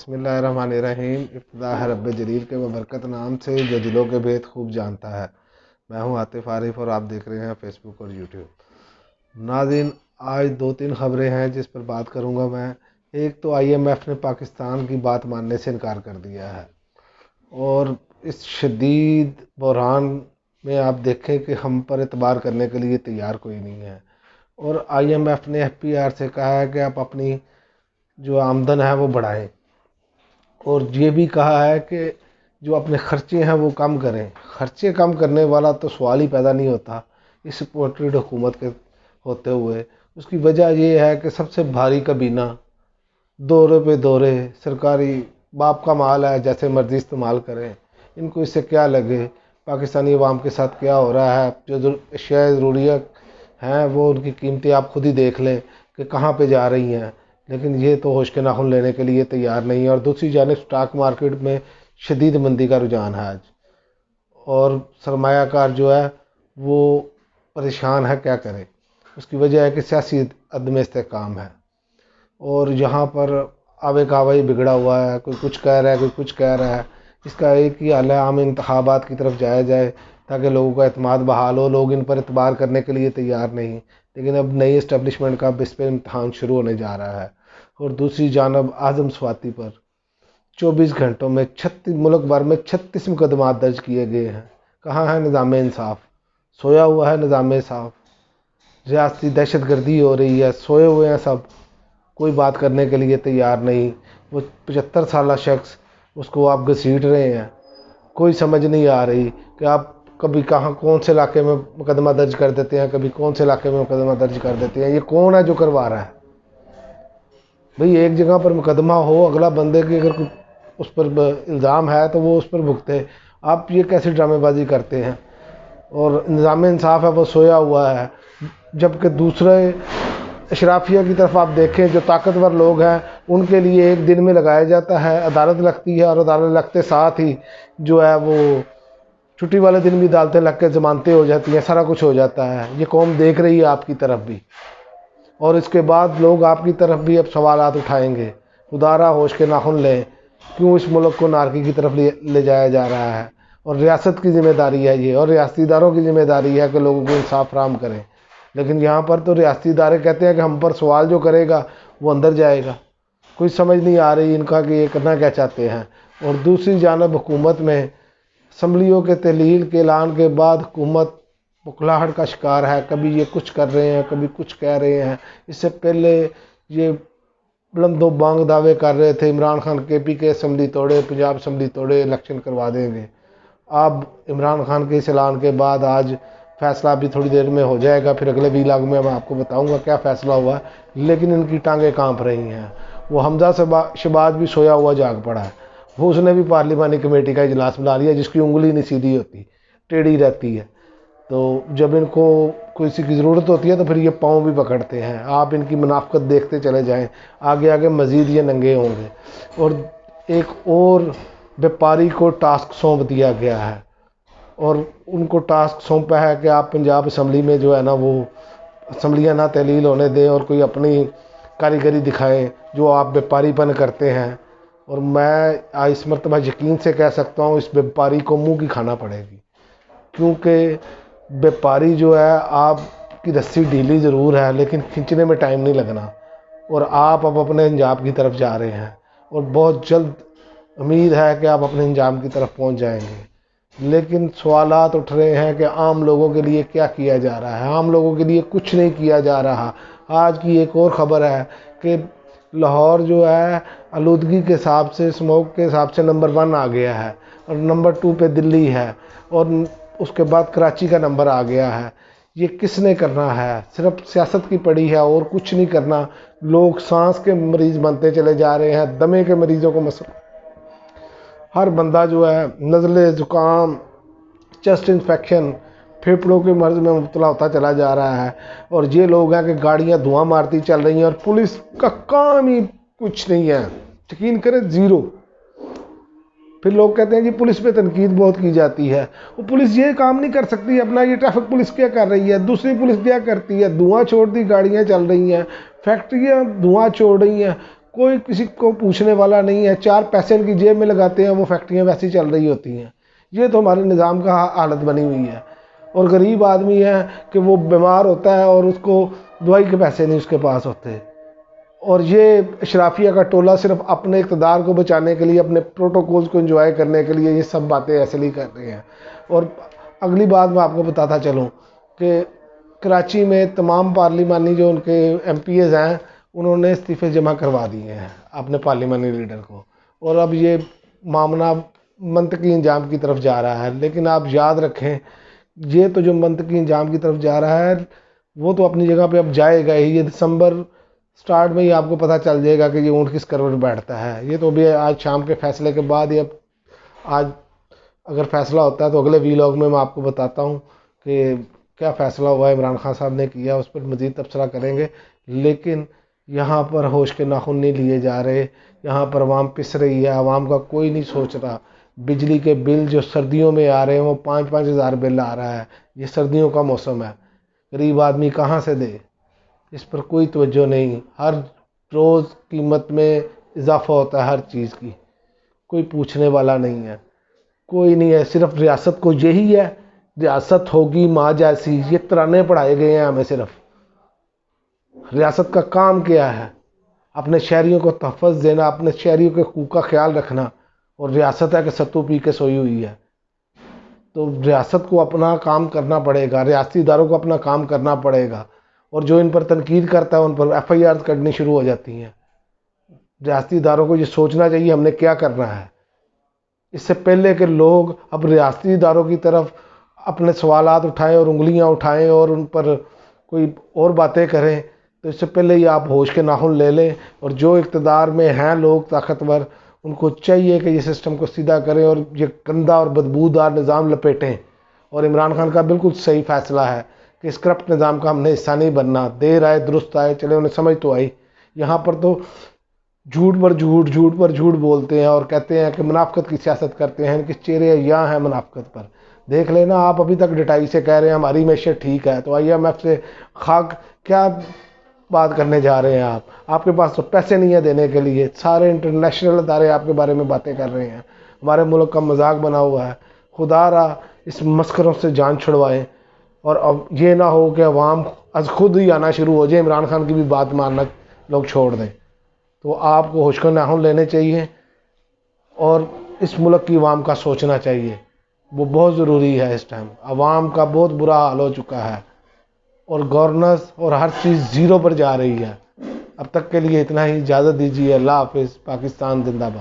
بسم اللہ الرحمن الرحیم۔ ابتدا ہے رب جلیل کے ببرکت نام سے جو دلوں کے بھید خوب جانتا ہے۔ میں ہوں عاطف عارف اور آپ دیکھ رہے ہیں فیس بک اور یوٹیوب۔ ناظرین، آج 2-3 خبریں ہیں جس پر بات کروں گا میں۔ ایک تو IMF نے پاکستان کی بات ماننے سے انکار کر دیا ہے، اور اس شدید بحران میں آپ دیکھیں کہ ہم پر اعتبار کرنے کے لیے تیار کوئی نہیں ہے۔ اور IMF نے FPR سے کہا ہے کہ آپ اپنی جو آمدن ہے وہ بڑھائیں، اور یہ بھی کہا ہے کہ جو اپنے خرچے ہیں وہ کم کریں۔ خرچے کم کرنے والا تو سوال ہی پیدا نہیں ہوتا اس سپورٹڈ حکومت کے ہوتے ہوئے۔ اس کی وجہ یہ ہے کہ سب سے بھاری کابینہ دورے پہ دورے، سرکاری باپ کا مال ہے، جیسے مرضی استعمال کریں، ان کو اس سے کیا لگے پاکستانی عوام کے ساتھ کیا ہو رہا ہے۔ جو اشیاء ضروریات ہیں وہ ان کی قیمتیں آپ خود ہی دیکھ لیں کہ کہاں پہ جا رہی ہیں، لیکن یہ تو ہوش کے ناخن لینے کے لیے تیار نہیں ہے۔ اور دوسری جانب سٹاک مارکیٹ میں شدید مندی کا رجحان ہے آج، اور سرمایہ کار جو ہے وہ پریشان ہے، کیا کرے۔ اس کی وجہ ہے کہ سیاسی عدم استحکام ہے، اور یہاں پر آوے کاوئی بگڑا ہوا ہے، کوئی کچھ کہہ رہا ہے، کوئی کچھ کہہ رہا ہے۔ اس کا ایک ہی حل ہے، عام انتخابات کی طرف جایا جائے تاکہ لوگوں کا اعتماد بحال ہو۔ لوگ ان پر اعتبار کرنے کے لیے تیار نہیں، لیکن اب نئی اسٹیبلشمنٹ کا اس پہ امتحان شروع ہونے جا رہا ہے۔ اور دوسری جانب اعظم سواتی پر 24 گھنٹوں میں ملک بھر میں 36 مقدمات درج کیے گئے ہیں۔ کہاں ہے نظام انصاف؟ سویا ہوا ہے نظام انصاف۔ ریاستی دہشت گردی ہو رہی ہے، سوئے ہوئے ہیں سب، کوئی بات کرنے کے لیے تیار نہیں۔ وہ 75 سالہ شخص، اس کو آپ گھسیٹ رہے ہیں، کوئی سمجھ نہیں آ رہی کہ آپ کبھی کہاں کون سے علاقے میں مقدمہ درج کر دیتے ہیں، کبھی کون سے علاقے میں مقدمہ درج کر دیتے ہیں۔ یہ کون ہے جو کروا رہا ہے؟ بھئی ایک جگہ پر مقدمہ ہو، اگلا بندے کی اگر اس پر الزام ہے تو وہ اس پر بھگتے۔ آپ یہ کیسے ڈرامے بازی کرتے ہیں؟ اور نظام انصاف ہے وہ سویا ہوا ہے، جبکہ دوسرے اشرافیہ کی طرف آپ دیکھیں، جو طاقتور لوگ ہیں ان کے لیے ایک دن میں لگایا جاتا ہے، عدالت لگتی ہے، اور عدالت لگتے ساتھ ہی جو ہے وہ چھٹی والے دن بھی عدالتیں لگ کے ضمانتیں ہو جاتی ہیں، سارا کچھ ہو جاتا ہے۔ یہ قوم دیکھ رہی ہے آپ کی طرف بھی، اور اس کے بعد لوگ آپ کی طرف بھی اب سوالات اٹھائیں گے۔ خدارا ہوش کے ناخن لیں، کیوں اس ملک کو نارکی کی طرف لے جایا جا رہا ہے؟ اور ریاست کی ذمہ داری ہے یہ، اور ریاستی اداروں کی ذمہ داری ہے کہ لوگوں کو انصاف فراہم کریں۔ لیکن یہاں پر تو ریاستی ادارے کہتے ہیں کہ ہم پر سوال جو کرے گا وہ اندر جائے گا۔ کوئی سمجھ نہیں آ رہی ان کا کہ یہ کرنا کیا چاہتے ہیں۔ اور دوسری جانب حکومت میں اسمبلیوں کے تحلیل کے اعلان کے بعد حکومت بکھلاہٹ کا شکار ہے، کبھی یہ کچھ کر رہے ہیں، کبھی کچھ کہہ رہے ہیں۔ اس سے پہلے یہ بلند و بانگ دعوے کر رہے تھے عمران خان KP کے اسمبلی توڑے، پنجاب اسمبلی توڑے، الیکشن کروا دیں گے۔ اب عمران خان کے اس اعلان کے بعد آج فیصلہ بھی تھوڑی دیر میں ہو جائے گا، پھر اگلے ویلاگ میں میں آپ کو بتاؤں گا کیا فیصلہ ہوا ہے، لیکن ان کی ٹانگیں کانپ رہی ہیں۔ وہ حمزہ شہباز بھی سویا ہوا جاگ پڑا ہے، وہ اس نے بھی پارلیمانی کمیٹی کا اجلاس بلا لیا، جس کی انگلی نہیں سیدھی ہوتی، ٹیڑھی رہتی ہے۔ تو جب ان کو کسی کی ضرورت ہوتی ہے تو پھر یہ پاؤں بھی پکڑتے ہیں۔ آپ ان کی منافقت دیکھتے چلے جائیں، آگے آگے مزید یہ ننگے ہوں گے۔ اور ایک اور بیپاری کو ٹاسک سونپ دیا گیا ہے، اور ان کو ٹاسک سونپا ہے کہ آپ پنجاب اسمبلی میں جو ہے نا وہ اسمبلیاں نہ تحلیل ہونے دیں اور کوئی اپنی کاریگری دکھائیں جو آپ بیپاری پن کرتے ہیں۔ اور میں اس مرتبہ یقین سے کہہ سکتا ہوں اس بیپاری کو منہ کی کھانا پڑے گی، کیونکہ بیپاری جو ہے آپ کی رسی ڈھیلی ضرور ہے لیکن کھینچنے میں ٹائم نہیں لگنا، اور آپ اب اپنے انجام کی طرف جا رہے ہیں، اور بہت جلد امید ہے کہ آپ اپنے انجام کی طرف پہنچ جائیں گے۔ لیکن سوالات اٹھ رہے ہیں کہ عام لوگوں کے لیے کیا کیا جا رہا ہے؟ عام لوگوں کے لیے کچھ نہیں کیا جا رہا۔ آج کی ایک اور خبر ہے کہ لاہور جو ہے آلودگی کے حساب سے، اسموک کے حساب سے نمبر 1 آ گیا ہے، اور نمبر 2 پہ دلی ہے، اور اس کے بعد کراچی کا نمبر آ گیا ہے۔ یہ کس نے کرنا ہے؟ صرف سیاست کی پڑی ہے اور کچھ نہیں کرنا۔ لوگ سانس کے مریض بنتے چلے جا رہے ہیں، دمے کے مریضوں کو ہر بندہ جو ہے نزلے، زکام، چیسٹ انفیکشن، پھیپھڑوں کے مرض میں مبتلا ہوتا چلا جا رہا ہے۔ اور یہ لوگ ہیں کہ گاڑیاں دھواں مارتی چل رہی ہیں، اور پولیس کا کام ہی کچھ نہیں ہے، یقین کریں 0۔ پھر لوگ کہتے ہیں جی پولیس پہ تنقید بہت کی جاتی ہے، وہ پولیس یہ کام نہیں کر سکتی اپنا؟ یہ ٹریفک پولیس کیا کر رہی ہے؟ دوسری پولیس کیا کرتی ہے؟ دھواں چھوڑ دی گاڑیاں چل رہی ہیں، فیکٹریاں دھواں چھوڑ رہی ہیں، کوئی کسی کو پوچھنے والا نہیں ہے، 4 پیسے ان کی جیب میں لگاتے ہیں، وہ فیکٹریاں ویسی چل رہی ہوتی ہیں۔ یہ تو ہمارے نظام کا حالت بنی ہوئی ہے۔ اور غریب آدمی ہے کہ وہ بیمار ہوتا ہے اور اس کو دوائی کے پیسے نہیں اس کے پاس ہوتے، اور یہ اشرافیہ کا ٹولہ صرف اپنے اقتدار کو بچانے کے لیے، اپنے پروٹوکولز کو انجوائے کرنے کے لیے یہ سب باتیں ایسے ہی کر رہے ہیں۔ اور اگلی بات میں آپ کو بتاتا چلوں کہ کراچی میں تمام پارلیمانی جو ان کے ایم پی ایز ہیں، انہوں نے استعفے جمع کروا دیے ہیں اپنے پارلیمانی لیڈر کو، اور اب یہ معاملہ منطقی انجام کی طرف جا رہا ہے۔ لیکن آپ یاد رکھیں، یہ تو جو منطقی انجام کی طرف جا رہا ہے وہ تو اپنی جگہ پہ اب جائے گا ہی۔ یہ دسمبر سٹارٹ میں ہی آپ کو پتہ چل جائے گا کہ یہ اونٹ کس کروٹ بیٹھتا ہے۔ یہ تو بھی آج شام کے فیصلے کے بعد ہی، آج اگر فیصلہ ہوتا ہے تو اگلے ویلاگ میں آپ کو بتاتا ہوں کہ کیا فیصلہ ہوا ہے، عمران خان صاحب نے کیا، اس پر مزید تبصرہ کریں گے۔ لیکن یہاں پر ہوش کے ناخن نہیں لیے جا رہے، یہاں پر عوام پس رہی ہے، عوام کا کوئی نہیں سوچ رہا۔ بجلی کے بل جو سردیوں میں آ رہے ہیں وہ 5-5 ہزار بل آ رہا ہے، یہ سردیوں کا موسم ہے، غریب آدمی کہاں سے دے؟ اس پر کوئی توجہ نہیں۔ ہر روز قیمت میں اضافہ ہوتا ہے ہر چیز کی، کوئی پوچھنے والا نہیں ہے، کوئی نہیں ہے۔ صرف ریاست کو یہی ہے، ریاست ہوگی ماں جیسی، یہ ترانے پڑھائے گئے ہیں ہمیں۔ صرف ریاست کا کام کیا ہے؟ اپنے شہریوں کو تحفظ دینا، اپنے شہریوں کے حقوق کا خیال رکھنا، اور ریاست ہے کہ ستو پی کے سوئی ہوئی ہے۔ تو ریاست کو اپنا کام کرنا پڑے گا، ریاستی اداروں کو اپنا کام کرنا پڑے گا، اور جو ان پر تنقید کرتا ہے ان پر ایف آئی آر کرنی شروع ہو جاتی ہیں۔ ریاستی اداروں کو یہ سوچنا چاہیے ہم نے کیا کرنا ہے، اس سے پہلے کہ لوگ اب ریاستی اداروں کی طرف اپنے سوالات اٹھائیں اور انگلیاں اٹھائیں اور ان پر کوئی اور باتیں کریں، تو اس سے پہلے ہی آپ ہوش کے ناخن لے لیں، اور جو اقتدار میں ہیں لوگ طاقتور، ان کو چاہیے کہ یہ سسٹم کو سیدھا کریں اور یہ گندا اور بدبودار نظام لپیٹیں۔ اور عمران خان کا بالکل صحیح فیصلہ ہے کہ اس کرپٹ نظام کا ہم نے حصہ نہیں بننا۔ دیر آئے درست آئے، چلے انہیں سمجھ تو آئی۔ یہاں پر تو جھوٹ پر جھوٹ، جھوٹ پر جھوٹ بولتے ہیں اور کہتے ہیں کہ منافقت کی سیاست کرتے ہیں، ان کے چہرے عیاں ہیں منافقت پر۔ دیکھ لینا، آپ ابھی تک ڈٹائی سے کہہ رہے ہیں ہماری معیشت ٹھیک ہے، تو آئی ایم ایف سے خاک کیا بات کرنے جا رہے ہیں آپ کے پاس تو پیسے نہیں ہیں دینے کے لیے۔ سارے انٹرنیشنل ادارے آپ کے بارے میں باتیں کر رہے ہیں، ہمارے ملک کا مذاق بنا ہوا ہے۔ خدا را اس مسخروں سے جان چھڑوائیں، اور اب یہ نہ ہو کہ عوام از خود ہی آنا شروع ہو جائے، عمران خان کی بھی بات ماننا لوگ چھوڑ دیں۔ تو آپ کو ہوش کے ناخن لینے چاہیے اور اس ملک کی عوام کا سوچنا چاہیے، وہ بہت ضروری ہے۔ اس ٹائم عوام کا بہت برا حال ہو چکا ہے، اور گورننس اور ہر چیز زیرو پر جا رہی ہے۔ اب تک کے لیے اتنا ہی، اجازت دیجیے، اللہ حافظ، پاکستان زندہ باد۔